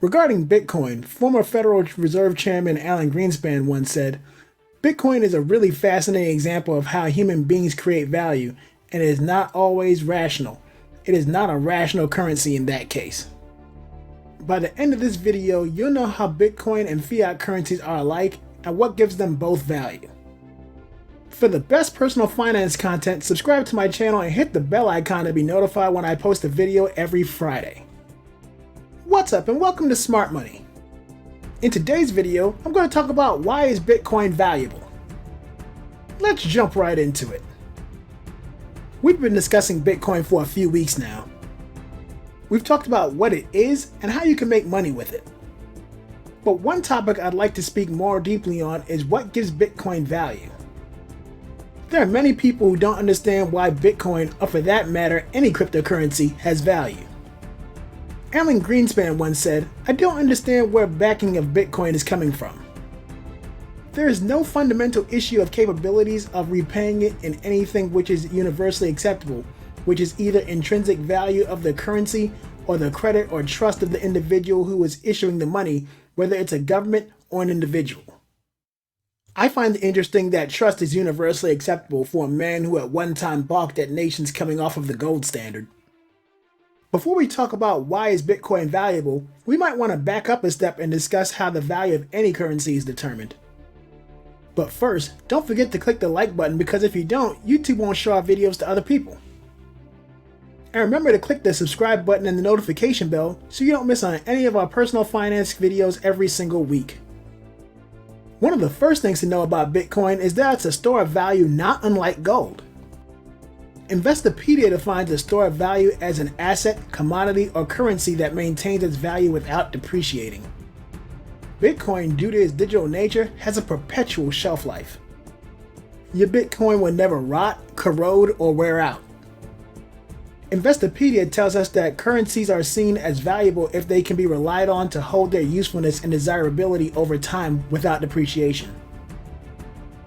Regarding Bitcoin, former Federal Reserve Chairman Alan Greenspan once said, "Bitcoin is a really fascinating example of how human beings create value, and it is not always rational. It is not a rational currency in that case." By the end of this video, you'll know how Bitcoin and fiat currencies are alike and what gives them both value. For the best personal finance content, subscribe to my channel and hit the bell icon to be notified when I post a video every Friday. What's up and welcome to Smart Money. In today's video, I'm going to talk about why is Bitcoin valuable. Let's jump right into it. We've been discussing Bitcoin for a few weeks now. We've talked about what it is and how you can make money with it. But one topic I'd like to speak more deeply on is what gives Bitcoin value. There are many people who don't understand why Bitcoin, or for that matter any cryptocurrency, has value. Alan Greenspan once said, "I don't understand where backing of Bitcoin is coming from. There is no fundamental issue of capabilities of repaying it in anything which is universally acceptable, which is either intrinsic value of the currency or the credit or trust of the individual who is issuing the money, whether it's a government or an individual." I find it interesting that trust is universally acceptable for a man who at one time balked at nations coming off of the gold standard. Before we talk about why is Bitcoin valuable, we might want to back up a step and discuss how the value of any currency is determined. But first, don't forget to click the like button because if you don't, YouTube won't show our videos to other people. And remember to click the subscribe button and the notification bell so you don't miss on any of our personal finance videos every single week. One of the first things to know about Bitcoin is that it's a store of value not unlike gold. Investopedia defines a store of value as an asset, commodity, or currency that maintains its value without depreciating. Bitcoin, due to its digital nature, has a perpetual shelf life. Your Bitcoin will never rot, corrode, or wear out. Investopedia tells us that currencies are seen as valuable if they can be relied on to hold their usefulness and desirability over time without depreciation.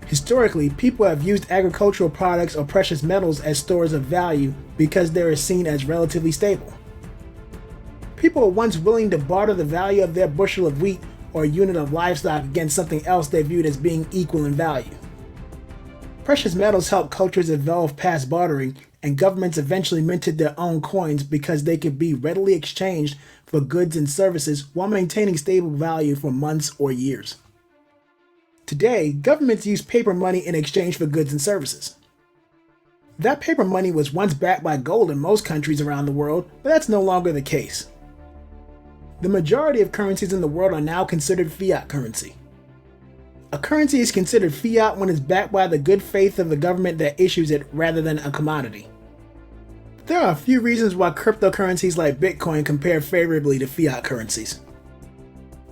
Historically, people have used agricultural products or precious metals as stores of value because they are seen as relatively stable. People were once willing to barter the value of their bushel of wheat or a unit of livestock against something else they viewed as being equal in value. Precious metals helped cultures evolve past bartering, and governments eventually minted their own coins because they could be readily exchanged for goods and services while maintaining stable value for months or years. Today, governments use paper money in exchange for goods and services. That paper money was once backed by gold in most countries around the world, but that's no longer the case. The majority of currencies in the world are now considered fiat currency. A currency is considered fiat when it's backed by the good faith of the government that issues it rather than a commodity. There are a few reasons why cryptocurrencies like Bitcoin compare favorably to fiat currencies.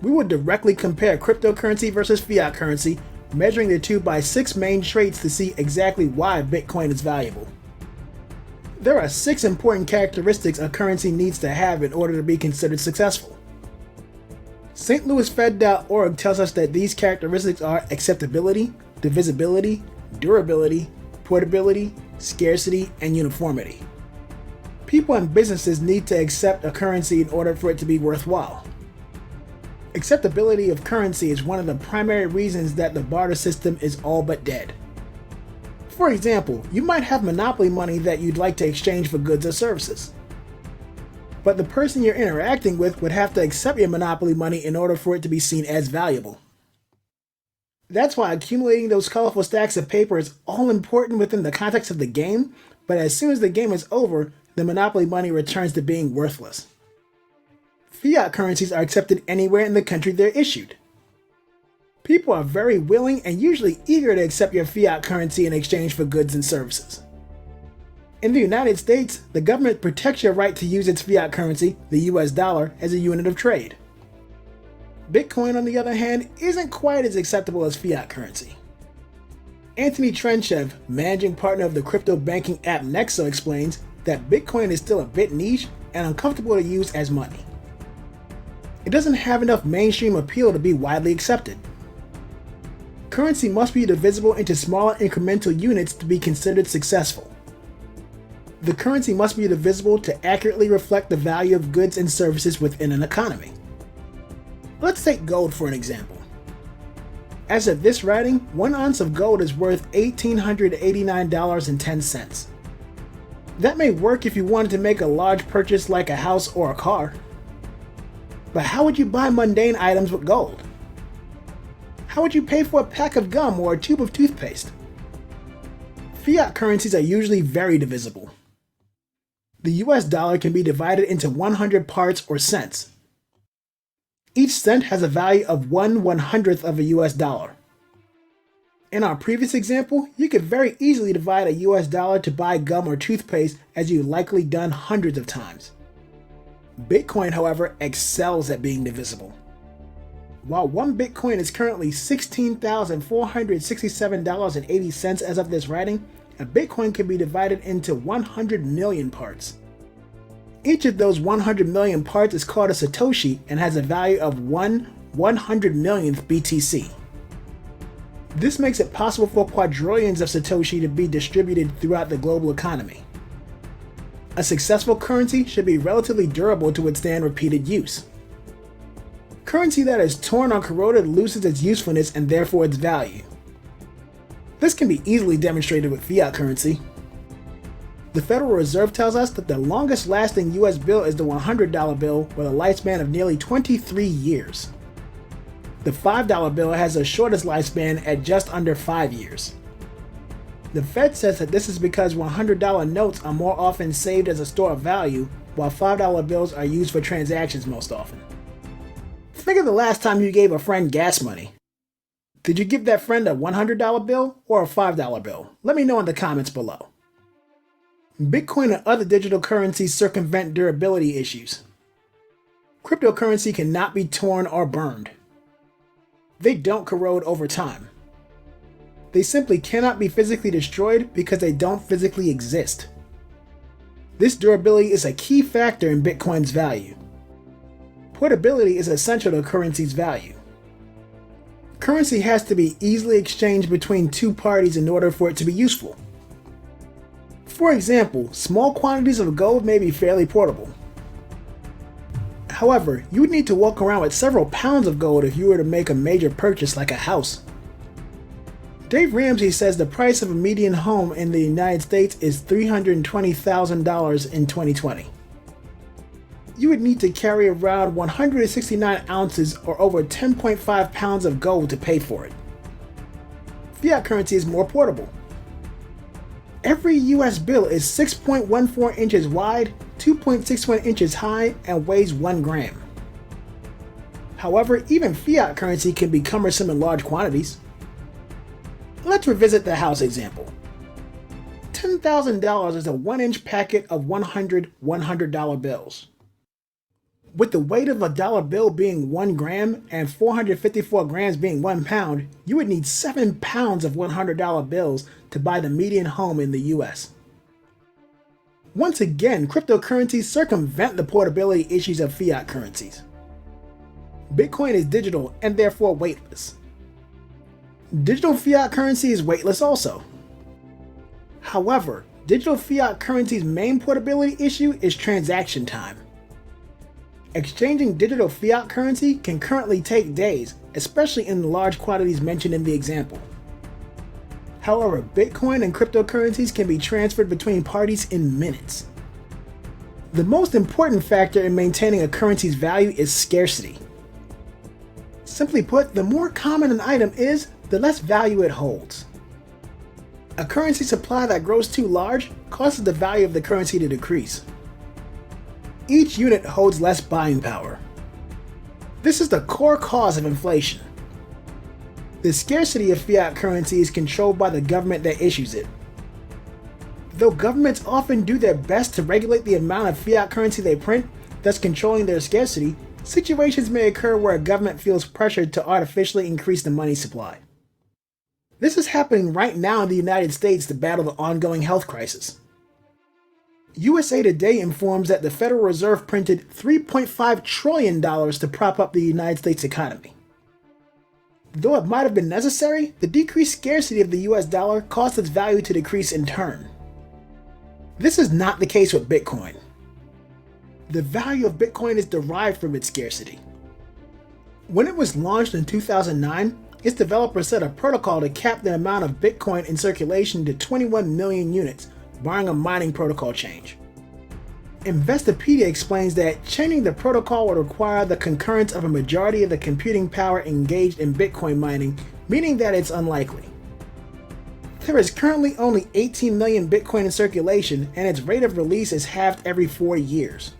We will directly compare cryptocurrency versus fiat currency, measuring the two by 6 main traits to see exactly why Bitcoin is valuable. There are 6 important characteristics a currency needs to have in order to be considered successful. StLouisFed.org tells us that these characteristics are acceptability, divisibility, durability, portability, scarcity, and uniformity. People and businesses need to accept a currency in order for it to be worthwhile. Acceptability of currency is one of the primary reasons that the barter system is all but dead. For example, you might have monopoly money that you'd like to exchange for goods or services. But the person you're interacting with would have to accept your monopoly money in order for it to be seen as valuable. That's why accumulating those colorful stacks of paper is all important within the context of the game, but as soon as the game is over, the monopoly money returns to being worthless. Fiat currencies are accepted anywhere in the country they're issued. People are very willing and usually eager to accept your fiat currency in exchange for goods and services. In the United States, the government protects your right to use its fiat currency, the US dollar, as a unit of trade. Bitcoin, on the other hand, isn't quite as acceptable as fiat currency. Anthony Trenchev, managing partner of the crypto banking app Nexo, explains that Bitcoin is still a bit niche and uncomfortable to use as money. It doesn't have enough mainstream appeal to be widely accepted. Currency must be divisible into smaller incremental units to be considered successful. The currency must be divisible to accurately reflect the value of goods and services within an economy. Let's take gold for an example. As of this writing, 1 ounce of gold is worth $1,889.10. That may work if you wanted to make a large purchase like a house or a car. But how would you buy mundane items with gold? How would you pay for a pack of gum or a tube of toothpaste? Fiat currencies are usually very divisible. The US dollar can be divided into 100 parts or cents. Each cent has a value of 1/100th of a US dollar. In our previous example, you could very easily divide a US dollar to buy gum or toothpaste, as you've likely done hundreds of times. Bitcoin, however, excels at being divisible. While 1 Bitcoin is currently $16,467.80 as of this writing, a Bitcoin can be divided into 100 million parts. Each of those 100 million parts is called a Satoshi and has a value of 1/100 millionth BTC. This makes it possible for quadrillions of Satoshi to be distributed throughout the global economy. A successful currency should be relatively durable to withstand repeated use. Currency that is torn or corroded loses its usefulness and therefore its value. This can be easily demonstrated with fiat currency. The Federal Reserve tells us that the longest lasting US bill is the $100 bill with a lifespan of nearly 23 years. The $5 bill has the shortest lifespan at just under 5 years. The Fed says that this is because $100 notes are more often saved as a store of value, while $5 bills are used for transactions most often. Think of the last time you gave a friend gas money. Did you give that friend a $100 bill or a $5 bill? Let me know in the comments below. Bitcoin and other digital currencies circumvent durability issues. Cryptocurrency cannot be torn or burned. They don't corrode over time. They simply cannot be physically destroyed because they don't physically exist. This durability is a key factor in Bitcoin's value. Portability is essential to currency's value. Currency has to be easily exchanged between two parties in order for it to be useful. For example, small quantities of gold may be fairly portable. However, you would need to walk around with several pounds of gold if you were to make a major purchase like a house. Dave Ramsey says the price of a median home in the United States is $320,000 in 2020. You would need to carry around 169 ounces or over 10.5 pounds of gold to pay for it. Fiat currency is more portable. Every US bill is 6.14 inches wide, 2.61 inches high, and weighs 1 gram. However, even fiat currency can be cumbersome in large quantities. Let's revisit the house example. $10,000 is a 1-inch packet of 100 $100 bills. With the weight of a dollar bill being 1 gram and 454 grams being 1 pound, you would need 7 pounds of $100 bills to buy the median home in the US. Once again, cryptocurrencies circumvent the portability issues of fiat currencies. Bitcoin is digital and therefore weightless. Digital fiat currency is weightless also. However, digital fiat currency's main portability issue is transaction time. Exchanging digital fiat currency can currently take days, especially in the large quantities mentioned in the example. However, Bitcoin and cryptocurrencies can be transferred between parties in minutes. The most important factor in maintaining a currency's value is scarcity. Simply put, the more common an item is, the less value it holds. A currency supply that grows too large causes the value of the currency to decrease. Each unit holds less buying power. This is the core cause of inflation. The scarcity of fiat currency is controlled by the government that issues it. Though governments often do their best to regulate the amount of fiat currency they print, thus controlling their scarcity, situations may occur where a government feels pressured to artificially increase the money supply. This is happening right now in the United States to battle the ongoing health crisis. USA Today informs that the Federal Reserve printed $3.5 trillion to prop up the United States economy. Though it might have been necessary, the decreased scarcity of the US dollar caused its value to decrease in turn. This is not the case with Bitcoin. The value of Bitcoin is derived from its scarcity. When it was launched in 2009, its developers set a protocol to cap the amount of Bitcoin in circulation to 21 million units, barring a mining protocol change. Investopedia explains that changing the protocol would require the concurrence of a majority of the computing power engaged in Bitcoin mining, meaning that it's unlikely. There is currently only 18 million Bitcoin in circulation, and its rate of release is halved every 4 years.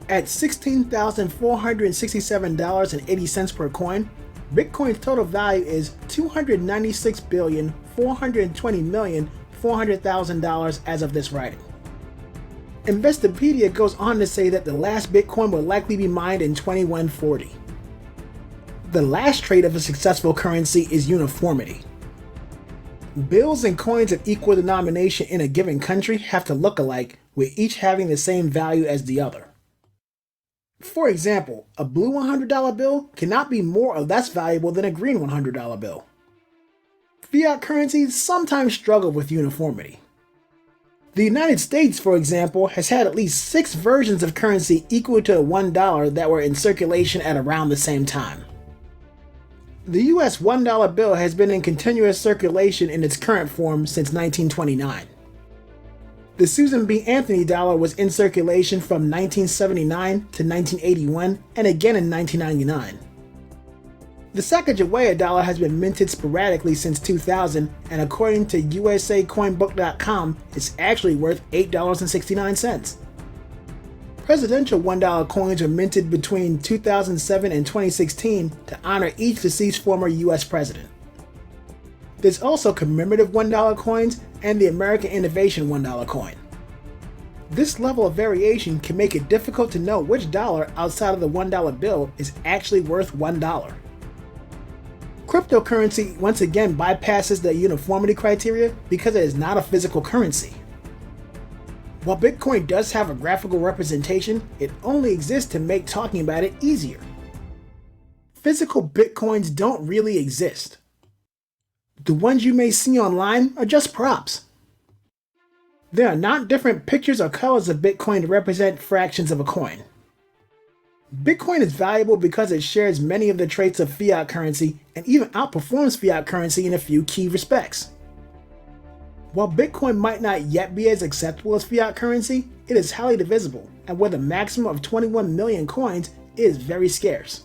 At $16,467.80 per coin, Bitcoin's total value is $296,420,400,000 as of this writing. Investopedia goes on to say that the last Bitcoin will likely be mined in 2140. The last trait of a successful currency is uniformity. Bills and coins of equal denomination in a given country have to look alike, with each having the same value as the other. For example, a blue $100 bill cannot be more or less valuable than a green $100 bill. Fiat currencies sometimes struggle with uniformity. The United States, for example, has had at least 6 versions of currency equal to $1 that were in circulation at around the same time. The US $1 bill has been in continuous circulation in its current form since 1929. The Susan B. Anthony dollar was in circulation from 1979 to 1981 and again in 1999. The Sacagawea dollar has been minted sporadically since 2000, and according to usacoinbook.com, it's actually worth $8.69. Presidential $1 coins were minted between 2007 and 2016 to honor each deceased former US president. There's also commemorative $1 coins and the American Innovation $1 coin. This level of variation can make it difficult to know which dollar outside of the $1 bill is actually worth $1. Cryptocurrency once again bypasses the uniformity criteria because it is not a physical currency. While Bitcoin does have a graphical representation, it only exists to make talking about it easier. Physical Bitcoins don't really exist. The ones you may see online are just props. There are not different pictures or colors of Bitcoin to represent fractions of a coin. Bitcoin is valuable because it shares many of the traits of fiat currency and even outperforms fiat currency in a few key respects. While Bitcoin might not yet be as acceptable as fiat currency, it is highly divisible, and with a maximum of 21 million coins, it is very scarce.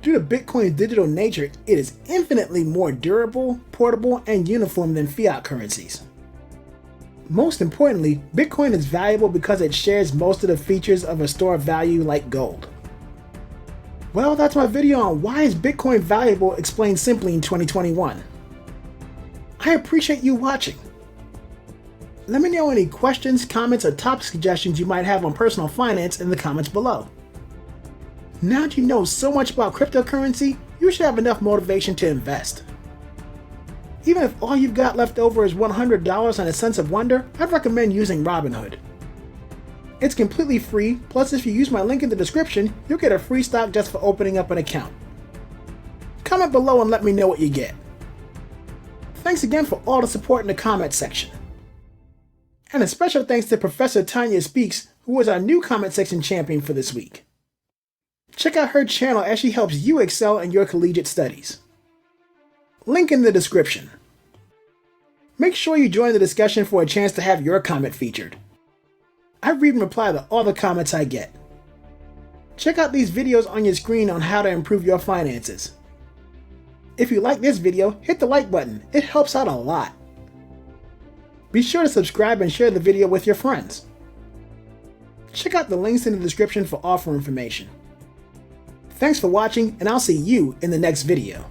Due to Bitcoin's digital nature, it is infinitely more durable, portable, and uniform than fiat currencies. Most importantly, Bitcoin is valuable because it shares most of the features of a store of value like gold. Well, that's my video on why is Bitcoin valuable explained simply in 2021. I appreciate you watching. Let me know any questions, comments, or topic suggestions you might have on personal finance in the comments below. Now that you know so much about cryptocurrency, you should have enough motivation to invest. Even if all you've got left over is $100 and a sense of wonder, I'd recommend using Robinhood. It's completely free, plus if you use my link in the description, you'll get a free stock just for opening up an account. Comment below and let me know what you get. Thanks again for all the support in the comment section. And a special thanks to Professor Tanya Speaks, who was our new comment section champion for this week. Check out her channel as she helps you excel in your collegiate studies. Link in the description. Make sure you join the discussion for a chance to have your comment featured. I read and reply to all the comments I get. Check out these videos on your screen on how to improve your finances. If you like this video, hit the like button. It helps out a lot. Be sure to subscribe and share the video with your friends. Check out the links in the description for offer information. Thanks for watching, and I'll see you in the next video.